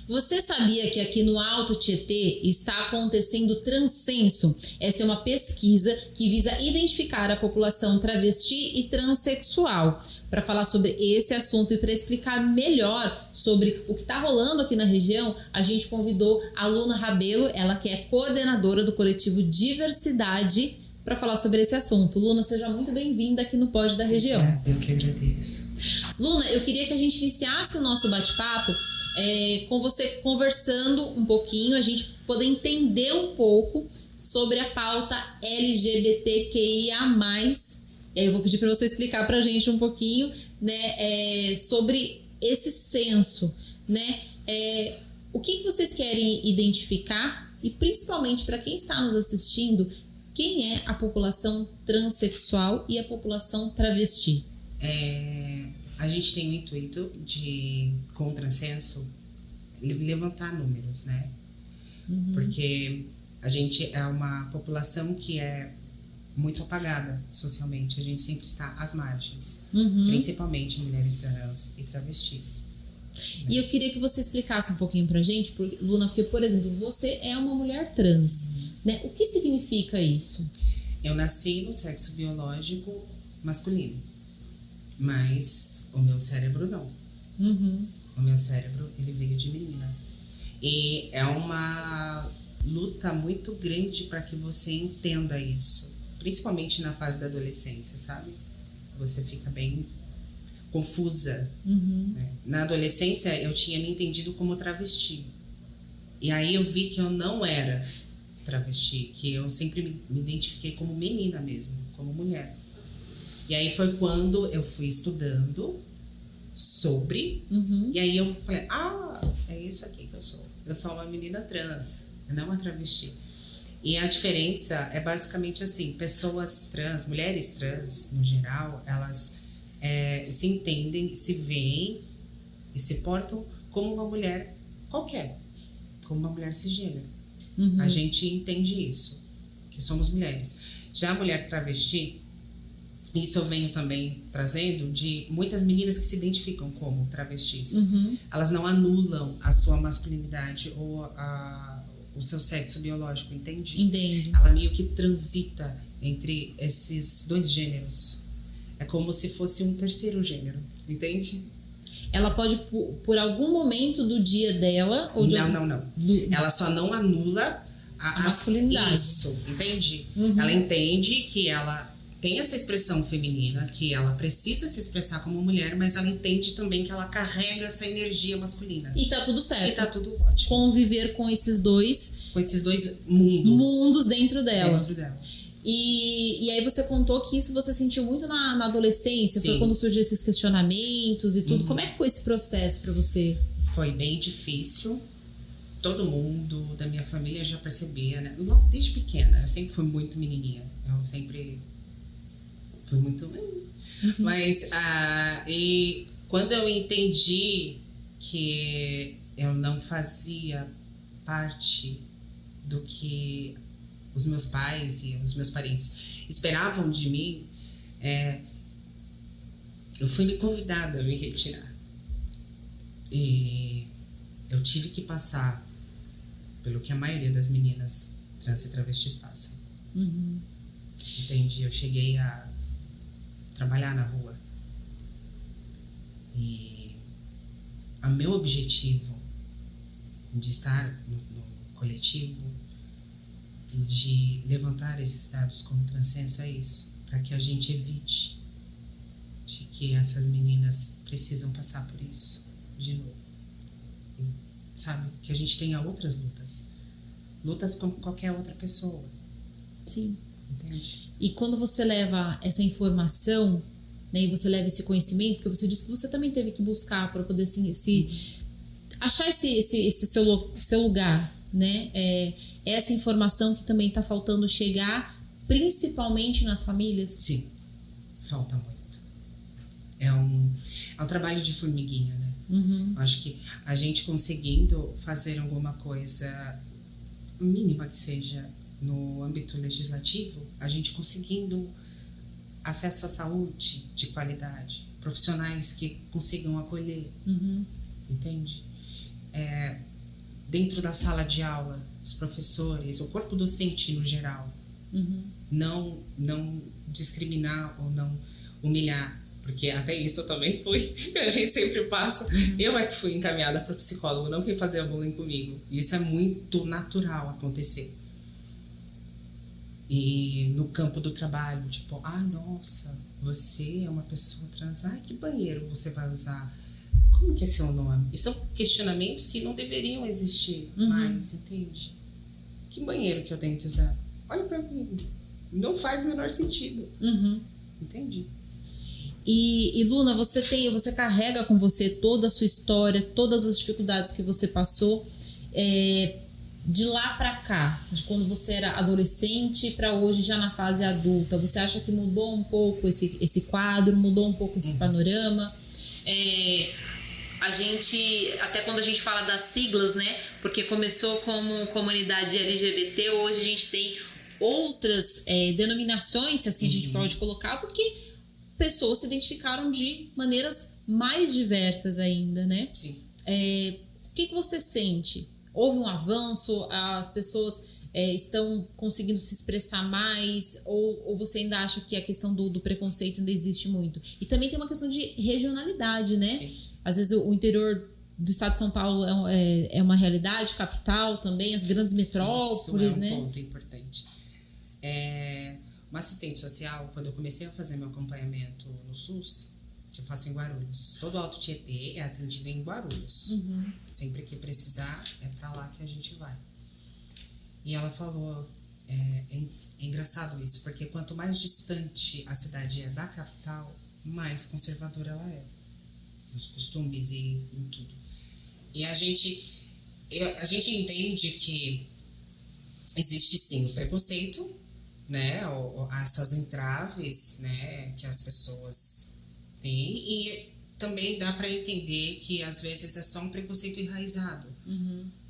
Você sabia que aqui no Alto Tietê está acontecendo o Transcenso? Essa é uma pesquisa que visa identificar a população travesti e transexual. Para falar sobre esse assunto e para explicar melhor sobre o que está rolando aqui na região, a gente convidou a Luna Rabelo, ela que é coordenadora do coletivo Diversidade, para falar sobre esse assunto. Luna, seja muito bem-vinda aqui no Pod da Região. Eu que agradeço. Luna, eu queria que a gente iniciasse o nosso bate-papo com você conversando um pouquinho, a gente poder entender um pouco sobre a pauta LGBTQIA+. E aí eu vou pedir para você explicar para a gente um pouquinho, né, sobre esse censo, né? O que vocês querem identificar e principalmente para quem está nos assistindo, quem é a população transexual e a população travesti? A gente tem o intuito de, com o Transcenso, levantar números, né? Uhum. Porque a gente é uma população que é muito apagada socialmente. A gente sempre está às margens, principalmente mulheres trans e travestis. E eu queria que você explicasse um pouquinho pra gente, Luna, porque, por exemplo, você é uma mulher trans, né? O que significa isso? Eu nasci no sexo biológico masculino, mas o meu cérebro não. O meu cérebro, ele veio de menina. E é uma luta muito grande para que você entenda isso, principalmente na fase da adolescência, sabe? Você fica bem confusa. Né? Na adolescência, eu tinha me entendido como travesti. E aí eu vi que eu não era travesti, que eu sempre me identifiquei como menina mesmo, como mulher. E aí foi quando eu fui estudando sobre, e aí eu falei, é isso aqui que eu sou. Eu sou uma menina trans, não uma travesti. E a diferença é basicamente assim, pessoas trans, mulheres trans, no geral, elas se entendem, se veem e se portam como uma mulher qualquer, como uma mulher cisgênero. A gente entende isso, que somos mulheres. Já a mulher travesti, isso eu venho também trazendo de muitas meninas que se identificam como travestis. Elas não anulam a sua masculinidade ou o seu sexo biológico, entende? Entendo. Ela meio que transita entre esses dois gêneros. É como se fosse um terceiro gênero, entende? Ela pode, por algum momento do dia dela... ou Não. Ela só não anula a masculinidade. Isso, entende? Ela entende que ela tem essa expressão feminina, que ela precisa se expressar como mulher, mas ela entende também que ela carrega essa energia masculina. E tá tudo certo. E tá tudo ótimo. Conviver com esses dois... Com esses dois mundos. Mundos dentro dela. Dentro dela. E aí você contou que isso você sentiu muito na adolescência. Sim. Foi quando surgiu esses questionamentos e tudo. Como é que foi esse processo pra você? Foi bem difícil. Todo mundo da minha família já percebia, né? Desde pequena, eu sempre fui muito menininha. Eu sempre fui muito... Mas, e quando eu entendi que eu não fazia parte do que os meus pais e os meus parentes esperavam de mim, eu fui me convidada a me retirar. E eu tive que passar pelo que a maioria das meninas trans e travestis passam. Entendi? Eu cheguei a trabalhar na rua. E o meu objetivo de estar no coletivo e de levantar esses dados como Transcenso é isso, para que a gente evite de que essas meninas precisam passar por isso de novo. E, sabe, que a gente tenha outras lutas como qualquer outra pessoa. Sim. Entende? E quando você leva essa informação, né, e você leva esse conhecimento, porque você disse que você também teve que buscar para poder achar esse seu lugar, né? Essa informação que também está faltando chegar, principalmente nas famílias? Sim, falta muito. É um trabalho de formiguinha, né? Acho que a gente conseguindo fazer alguma coisa mínima que seja no âmbito legislativo, a gente conseguindo acesso à saúde de qualidade, profissionais que consigam acolher, entende? dentro da sala de aula, os professores, o corpo docente no geral, não discriminar ou não humilhar, porque até isso eu também fui, que a gente sempre passa. Eu é que fui encaminhada para o psicólogo, não quem fazia bullying comigo. E isso é muito natural acontecer. E no campo do trabalho, tipo, nossa, você é uma pessoa trans, que banheiro você vai usar? Como que é seu nome? E são questionamentos que não deveriam existir mais, entende? Que banheiro que eu tenho que usar? Olha pra mim, não faz o menor sentido. Entende? E Luna, você carrega com você toda a sua história, todas as dificuldades que você passou, de lá pra cá, de quando você era adolescente para hoje já na fase adulta. Você acha que mudou um pouco esse quadro, mudou um pouco esse panorama? A gente, até quando a gente fala das siglas, né? Porque começou como comunidade LGBT, hoje a gente tem outras denominações, se assim a gente pode colocar, porque pessoas se identificaram de maneiras mais diversas ainda, né? Sim. O que você sente? Houve um avanço? As pessoas estão conseguindo se expressar mais? Ou você ainda acha que a questão do preconceito ainda existe muito? E também tem uma questão de regionalidade, né? Sim. Às vezes o interior do estado de São Paulo é uma realidade, capital também, as grandes metrópoles, né? Isso é um ponto importante. Uma assistente social, quando eu comecei a fazer meu acompanhamento no SUS, que eu faço em Guarulhos, todo o Alto Tietê é atendido em Guarulhos. Sempre que precisar, é pra lá que a gente vai. E ela falou, é engraçado isso, porque quanto mais distante a cidade é da capital, mais conservadora ela é. Nos costumes e em tudo. E a gente entende que existe sim o preconceito, né, essas entraves, né, que as pessoas têm, e também dá para entender que às vezes é só um preconceito enraizado,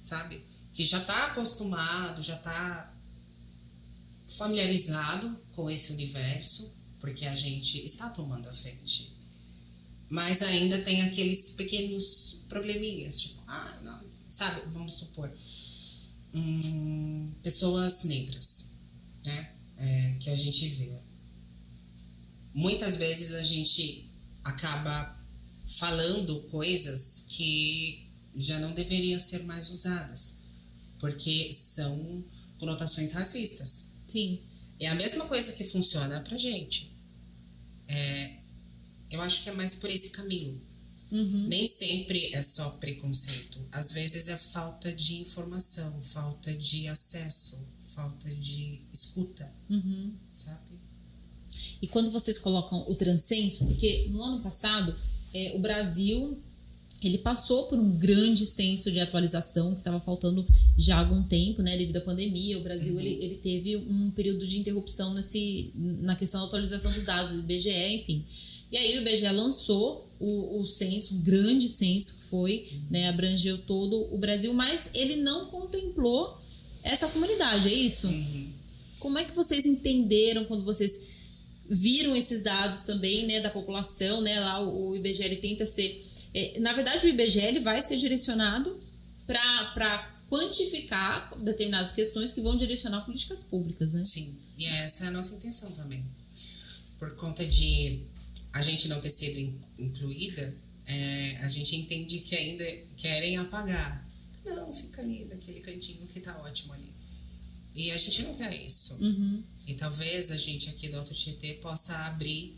sabe? Que já tá acostumado, já tá familiarizado com esse universo, porque a gente está tomando a frente. Mas ainda tem aqueles pequenos probleminhas, tipo, não, sabe, vamos supor, pessoas negras, né, que a gente vê. Muitas vezes a gente acaba falando coisas que já não deveriam ser mais usadas, porque são conotações racistas. Sim. É a mesma coisa que funciona pra gente. Eu acho que é mais por esse caminho. Nem sempre é só preconceito. Às vezes é falta de informação, falta de acesso, falta de escuta, sabe? E quando vocês colocam o transcenso, porque no ano passado o Brasil ele passou por um grande censo de atualização que estava faltando já há algum tempo, né, devido à pandemia. O Brasil ele teve um período de interrupção na questão da atualização dos dados do IBGE, enfim. E aí o IBGE lançou o censo, um grande censo que foi, né, abrangeu todo o Brasil, mas ele não contemplou essa comunidade, é isso? Como é que vocês entenderam quando vocês viram esses dados também, né, da população, né, lá o IBGE ele tenta ser... na verdade o IBGE ele vai ser direcionado para quantificar determinadas questões que vão direcionar políticas públicas, né? Sim, e essa é a nossa intenção também. Por conta de a gente não ter sido incluída, a gente entende que ainda querem apagar. Não, fica ali naquele cantinho que tá ótimo ali. E a gente não quer isso. E talvez a gente aqui do Alto Tietê possa abrir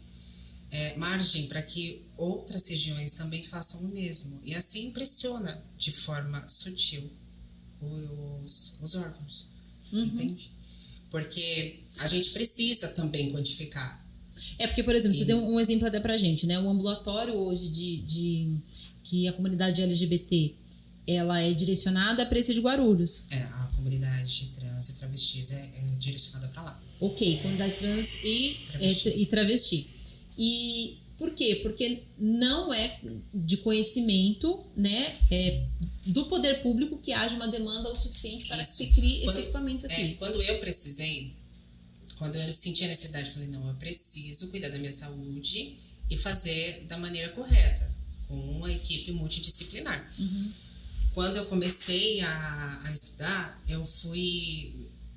margem para que outras regiões também façam o mesmo. E assim impressiona de forma sutil os órgãos. Entende? Porque a gente precisa também quantificar. Porque, por exemplo, você deu um exemplo até pra gente, né? Um ambulatório hoje que a comunidade LGBT ela é direcionada para esse de Guarulhos. A comunidade trans e travestis é direcionada para lá. Ok, comunidade trans e travesti. E por quê? Porque não é de conhecimento, né, do poder público que haja uma demanda o suficiente para que se crie esse equipamento aqui. Quando eu senti a necessidade, eu falei, não, eu preciso cuidar da minha saúde e fazer da maneira correta, com uma equipe multidisciplinar. quando eu comecei a estudar,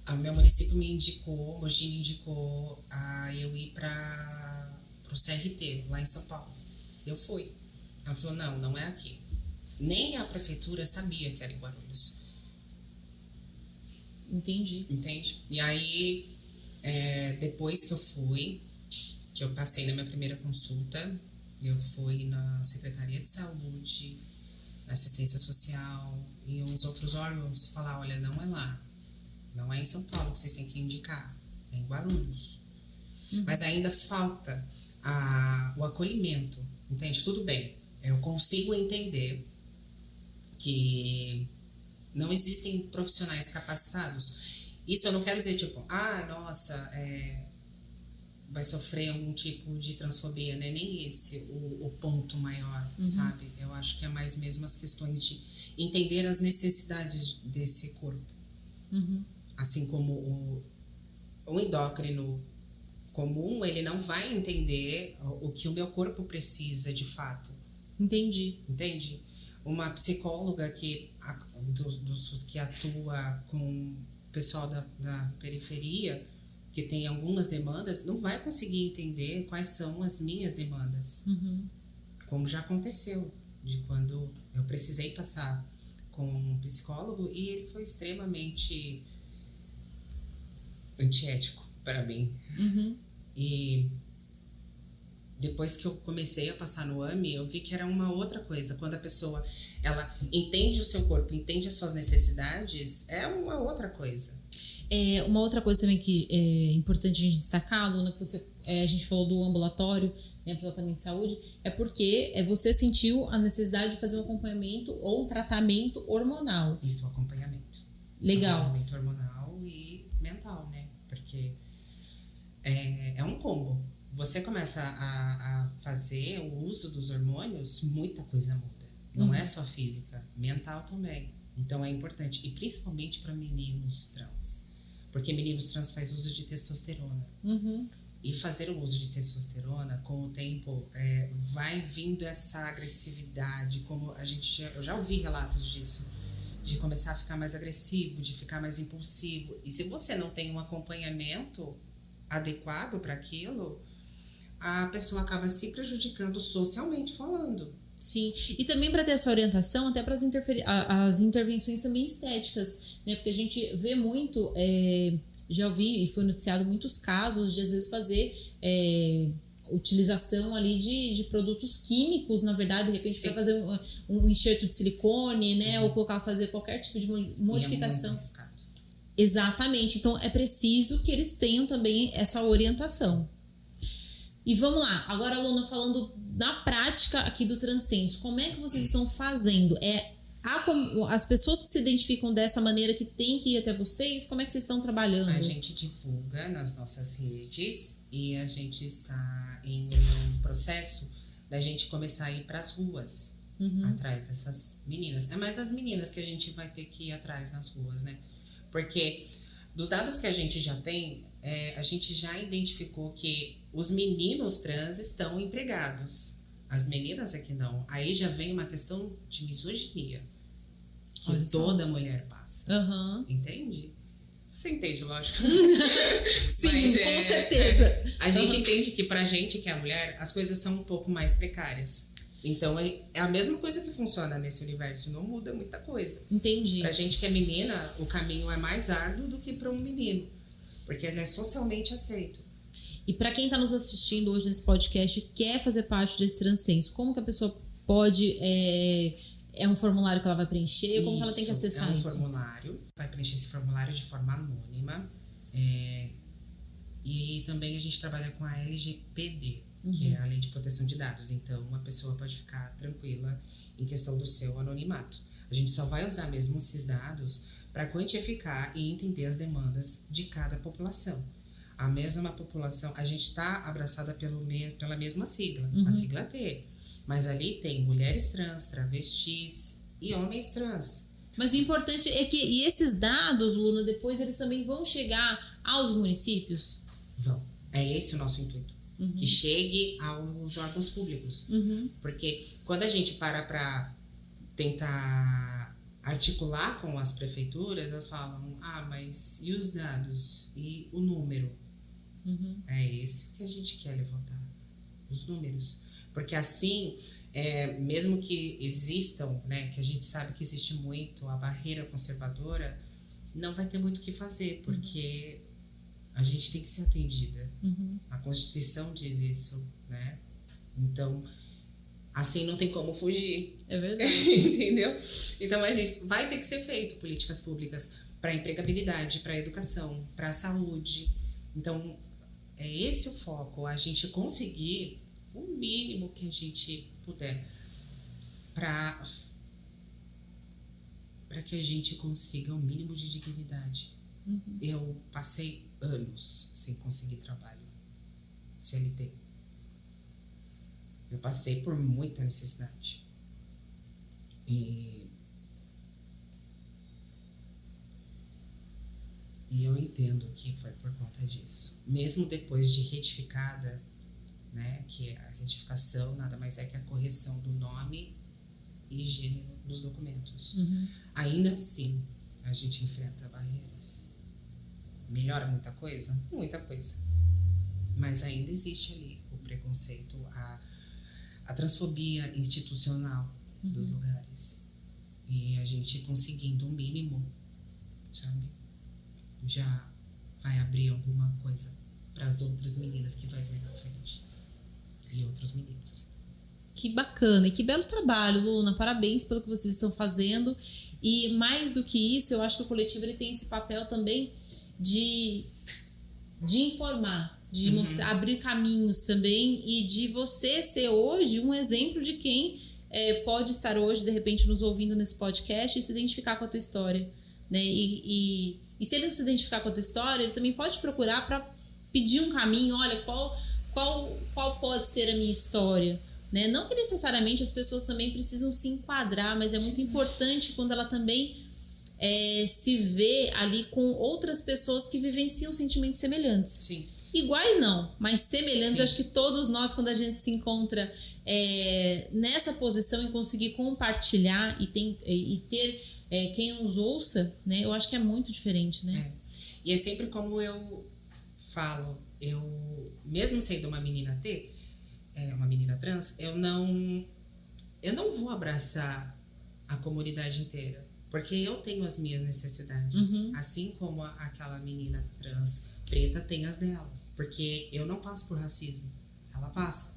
o meu município me indicou, Mogi me indicou a eu ir para o CRT, lá em São Paulo. Eu fui. Ela falou, não é aqui. Nem a prefeitura sabia que era em Guarulhos. Entendi. Entende? E aí, depois que eu passei na minha primeira consulta, eu fui na Secretaria de Saúde, na Assistência Social e uns outros órgãos falar, olha, não é lá. Não é em São Paulo que vocês têm que indicar. É em Guarulhos. Mas ainda falta o acolhimento. Entende? Tudo bem. Eu consigo entender que não existem profissionais capacitados. Isso eu não quero dizer, tipo, vai sofrer algum tipo de transfobia, né? Nem esse o ponto maior, sabe? Eu acho que é mais mesmo as questões de entender as necessidades desse corpo. Assim como o endócrino comum, ele não vai entender o que o meu corpo precisa de fato. Entendi. Entende? Uma psicóloga do SUS que atua com o pessoal da periferia, que tem algumas demandas, não vai conseguir entender quais são as minhas demandas. Como já aconteceu, de quando eu precisei passar com um psicólogo e ele foi extremamente antiético para mim. E depois que eu comecei a passar no AME, eu vi que era uma outra coisa. Quando a pessoa, ela entende o seu corpo, entende as suas necessidades, é uma outra coisa. Uma outra coisa também que é importante a gente destacar, Luna, que a gente falou do ambulatório, né, para o tratamento de saúde, é porque você sentiu a necessidade de fazer um acompanhamento ou um tratamento hormonal. Isso, acompanhamento. Legal. Acompanhamento hormonal e mental, né? Porque é um combo. Você começa a fazer o uso dos hormônios, muita coisa muda. Não é só física, mental também. Então é importante, e principalmente para meninos trans. Porque meninos trans fazem uso de testosterona. E fazer o uso de testosterona, com o tempo, vai vindo essa agressividade, como eu já ouvi relatos disso, de começar a ficar mais agressivo, de ficar mais impulsivo. E se você não tem um acompanhamento adequado para aquilo, a pessoa acaba se prejudicando socialmente falando. Sim, e também para ter essa orientação, até para as intervenções também estéticas, né? Porque a gente vê muito, já ouvi e foi noticiado muitos casos de às vezes fazer utilização ali de produtos químicos, na verdade, de repente para fazer um enxerto de silicone, né? Ou fazer qualquer tipo de modificação. E é muito arriscado. Exatamente, então é preciso que eles tenham também essa orientação. E vamos lá, agora, Luna, falando na prática aqui do Transcenso, como é que vocês estão fazendo? As pessoas que se identificam dessa maneira que tem que ir até vocês, como é que vocês estão trabalhando? A gente divulga nas nossas redes e a gente está em um processo da gente começar a ir para as ruas, atrás dessas meninas. É mais das meninas que a gente vai ter que ir atrás nas ruas, né? Porque dos dados que a gente já tem, a gente já identificou que os meninos trans estão empregados. As meninas é que não. Aí já vem uma questão de misoginia. Que toda mulher passa. Entende? Você entende, lógico. Sim, mas, com certeza. A gente entende que pra gente que é mulher, as coisas são um pouco mais precárias. Então, é a mesma coisa que funciona nesse universo. Não muda muita coisa. Entendi. Pra gente que é menina, o caminho é mais árduo do que pra um menino. Porque ele é socialmente aceito. E para quem está nos assistindo hoje nesse podcast e quer fazer parte desse Transcenso, como que a pessoa pode... É um formulário que ela vai preencher? Como que ela tem que acessar isso? É um formulário. Vai preencher esse formulário de forma anônima. E também a gente trabalha com a LGPD, que é a Lei de Proteção de Dados. Então, a pessoa pode ficar tranquila em questão do seu anonimato. A gente só vai usar mesmo esses dados para quantificar e entender as demandas de cada população. A mesma população, a gente está abraçada pela mesma sigla, a sigla T. Mas ali tem mulheres trans, travestis e homens trans. Mas o importante é que esses dados, Luna, depois eles também vão chegar aos municípios? Vão. É esse o nosso intuito. Que chegue aos órgãos públicos. Porque quando a gente para tentar articular com as prefeituras, elas falam, mas e os dados? E o número? É esse que a gente quer levantar, os números. Porque assim, mesmo que existam, né, que a gente sabe que existe muito a barreira conservadora, não vai ter muito o que fazer, porque a gente tem que ser atendida. A Constituição diz isso, né? Então, assim não tem como fugir. É verdade. Entendeu? Então, a gente vai ter que ser feito políticas públicas para empregabilidade, para educação, para saúde. Então, é esse o foco, a gente conseguir o mínimo que a gente puder para que a gente consiga o mínimo de dignidade. Eu passei anos sem conseguir trabalho CLT. Eu passei por muita necessidade. E eu entendo que foi por conta disso. Mesmo depois de retificada, né, que a retificação nada mais é que a correção do nome e gênero nos documentos. Ainda assim, a gente enfrenta barreiras. Melhora muita coisa? Muita coisa. Mas ainda existe ali o preconceito, a transfobia institucional dos lugares. E a gente conseguindo o mínimo, sabe? Já vai abrir alguma coisa para as outras meninas que vai vir na frente. E outros meninos. Que bacana e que belo trabalho, Luna. Parabéns pelo que vocês estão fazendo. E mais do que isso, eu acho que o coletivo ele tem esse papel também de informar, de mostrar, abrir caminhos também e de você ser hoje um exemplo de quem pode estar hoje, de repente, nos ouvindo nesse podcast e se identificar com a tua história, né? E se ele não se identificar com a tua história, ele também pode procurar para pedir um caminho. Olha, qual pode ser a minha história? Né? Não que necessariamente as pessoas também precisam se enquadrar, mas é muito importante quando ela também se vê ali com outras pessoas que vivenciam sentimentos semelhantes. Sim. Iguais não, mas semelhantes. Sim. Eu acho que todos nós, quando a gente se encontra nessa posição em conseguir compartilhar e ter quem nos ouça, né? Eu acho que é muito diferente, né? E é sempre como eu falo, eu mesmo sendo uma menina uma menina trans, eu não vou abraçar a comunidade inteira, porque eu tenho as minhas necessidades, assim como aquela menina trans preta tem as delas, porque eu não passo por racismo, ela passa.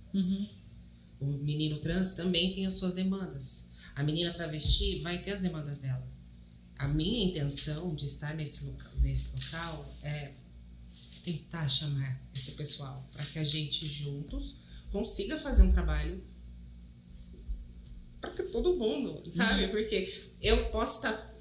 O menino trans também tem as suas demandas, a menina travesti vai ter as demandas dela. A minha intenção de estar nesse local é tentar chamar esse pessoal para que a gente juntos consiga fazer um trabalho para todo mundo, sabe? Porque eu posso estar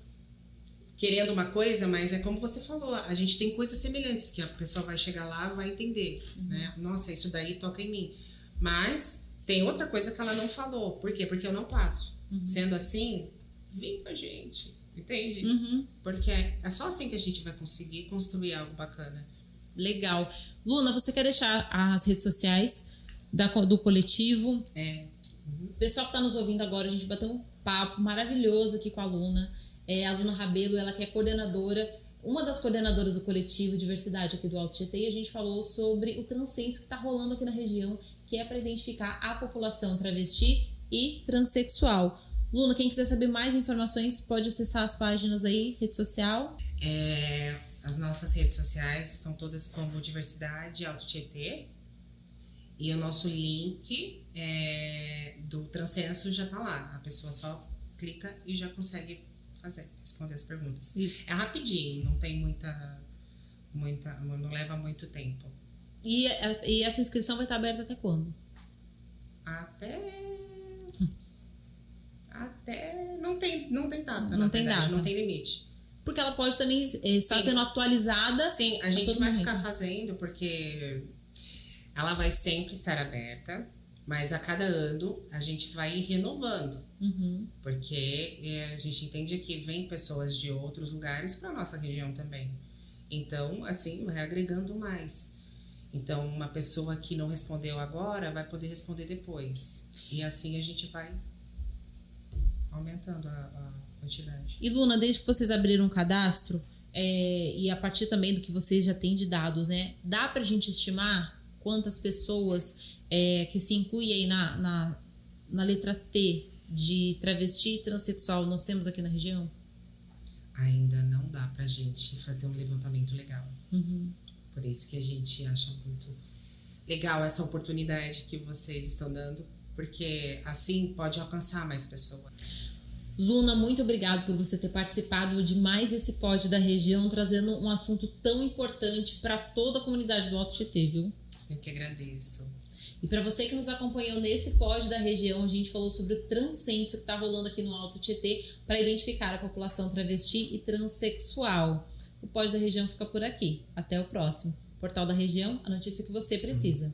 querendo uma coisa, mas é como você falou, a gente tem coisas semelhantes que a pessoa vai chegar lá e vai entender, né? Nossa, isso daí toca em mim. Mas tem outra coisa que ela não falou. Por quê? Porque eu não passo. Sendo assim, vem com a gente, entende? Porque é só assim que a gente vai conseguir construir algo bacana. Legal. Luna, você quer deixar as redes sociais do coletivo? O pessoal que está nos ouvindo agora, a gente bateu um papo maravilhoso aqui com a Luna. A Luna Rabelo, ela que é coordenadora, uma das coordenadoras do coletivo Diversidade aqui do Alto Tietê, e a gente falou sobre o transcenso que está rolando aqui na região, que é para identificar a população travesti e transexual. Luna, quem quiser saber mais informações, pode acessar as páginas aí, rede social. As nossas redes sociais estão todas como Diversidade Alto Tietê. E o nosso link do transcenso já tá lá. A pessoa só clica e já consegue responder as perguntas. É rapidinho, não tem não leva muito tempo. E essa inscrição vai estar aberta até quando? Até não tem data, não tem verdade, data. Não tem limite. Porque ela pode também estar sendo atualizada. Sim, a gente vai ficar fazendo, porque ela vai sempre estar aberta, mas a cada ano a gente vai renovando. Porque a gente entende que vem pessoas de outros lugares para nossa região também. Então, assim, vai agregando mais. Então, uma pessoa que não respondeu agora vai poder responder depois. E assim a gente vai aumentando o quantidade. E Luna, desde que vocês abriram um cadastro, e a partir também do que vocês já têm de dados, né? Dá pra gente estimar quantas pessoas que se incluem aí na letra T de travesti e transexual nós temos aqui na região? Ainda não dá pra gente fazer um levantamento legal. Uhum. Por isso que a gente acha muito legal essa oportunidade que vocês estão dando, porque assim pode alcançar mais pessoas. Luna, muito obrigado por você ter participado de mais esse pod da região, trazendo um assunto tão importante para toda a comunidade do Alto Tietê, viu? Eu que agradeço. E para você que nos acompanhou nesse pod da região, a gente falou sobre o transcenso que está rolando aqui no Alto Tietê para identificar a população travesti e transexual. O pod da região fica por aqui. Até o próximo. Portal da Região, a notícia que você precisa.